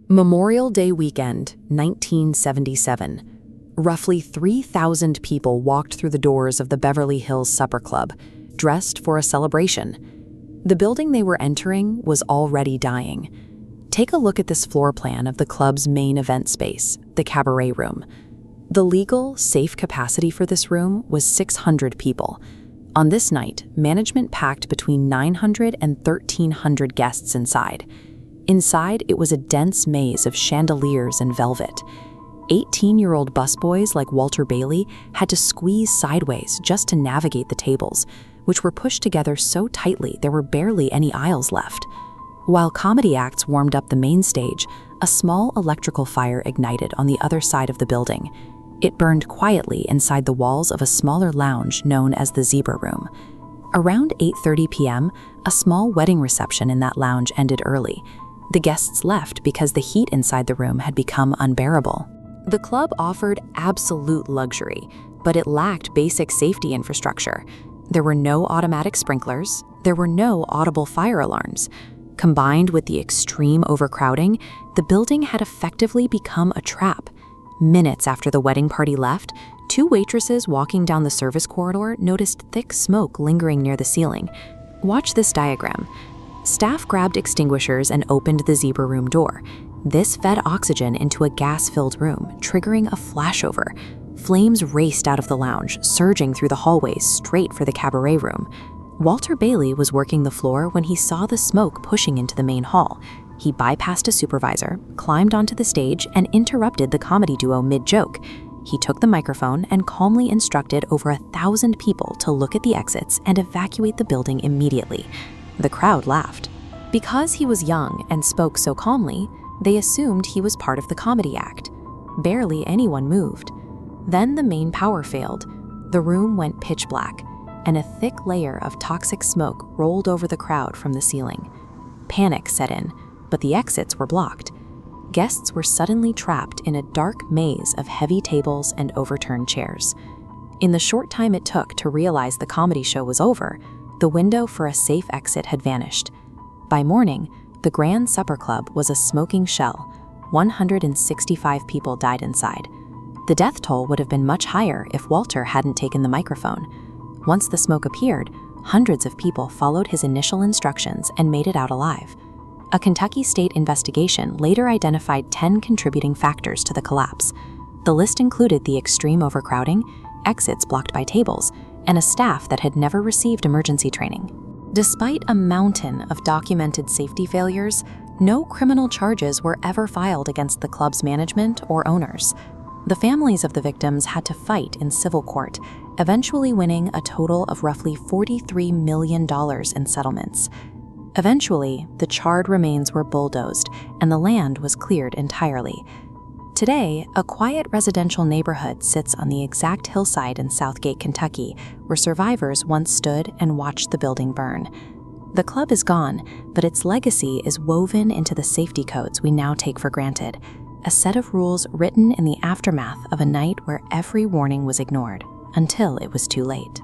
Memorial Day weekend, 1977. Roughly 3,000 people walked through the doors of the Beverly Hills Supper Club, dressed for a celebration. The building they were entering was already dying. Take a look at this floor plan of the club's main event space, the cabaret room. The legal, safe capacity for this room was 600 people. On this night, management packed between 900 and 1,300 guests inside. Inside, it was a dense maze of chandeliers and velvet. 18-year-old busboys like Walter Bailey had to squeeze sideways just to navigate the tables, which were pushed together so tightly there were barely any aisles left. While comedy acts warmed up the main stage, a small electrical fire ignited on the other side of the building. It burned quietly inside the walls of a smaller lounge known as the Zebra Room. Around 8:30 p.m., a small wedding reception in that lounge ended early. The guests left because the heat inside the room had become unbearable. The club offered absolute luxury, but it lacked basic safety infrastructure. There were no automatic sprinklers, there were no audible fire alarms. Combined with the extreme overcrowding, the building had effectively become a trap. Minutes after the wedding party left, two waitresses walking down the service corridor noticed thick smoke lingering near the ceiling. Watch this diagram. Staff grabbed extinguishers and opened the Zebra Room door. This fed oxygen into a gas-filled room, triggering a flashover. Flames raced out of the lounge, surging through the hallways straight for the cabaret room. Walter Bailey was working the floor when he saw the smoke pushing into the main hall. He bypassed a supervisor, climbed onto the stage, and interrupted the comedy duo mid-joke. He took the microphone and calmly instructed over 1,000 people to look at the exits and evacuate the building immediately. The crowd laughed. Because he was young and spoke so calmly, they assumed he was part of the comedy act. Barely anyone moved. Then the main power failed. The room went pitch black, and a thick layer of toxic smoke rolled over the crowd from the ceiling. Panic set in, but the exits were blocked. Guests were suddenly trapped in a dark maze of heavy tables and overturned chairs. In the short time it took to realize the comedy show was over, the window for a safe exit had vanished. By morning, the Grand Supper Club was a smoking shell. 165 people died inside. The death toll would have been much higher if Walter hadn't taken the microphone. Once the smoke appeared, hundreds of people followed his initial instructions and made it out alive. A Kentucky state investigation later identified 10 contributing factors to the collapse. The list included the extreme overcrowding, exits blocked by tables, and a staff that had never received emergency training. Despite a mountain of documented safety failures, no criminal charges were ever filed against the club's management or owners. The families of the victims had to fight in civil court, eventually winning a total of roughly $43 million in settlements. Eventually, the charred remains were bulldozed and the land was cleared entirely. Today, a quiet residential neighborhood sits on the exact hillside in Southgate, Kentucky, where survivors once stood and watched the building burn. The club is gone, but its legacy is woven into the safety codes we now take for granted, a set of rules written in the aftermath of a night where every warning was ignored, until it was too late.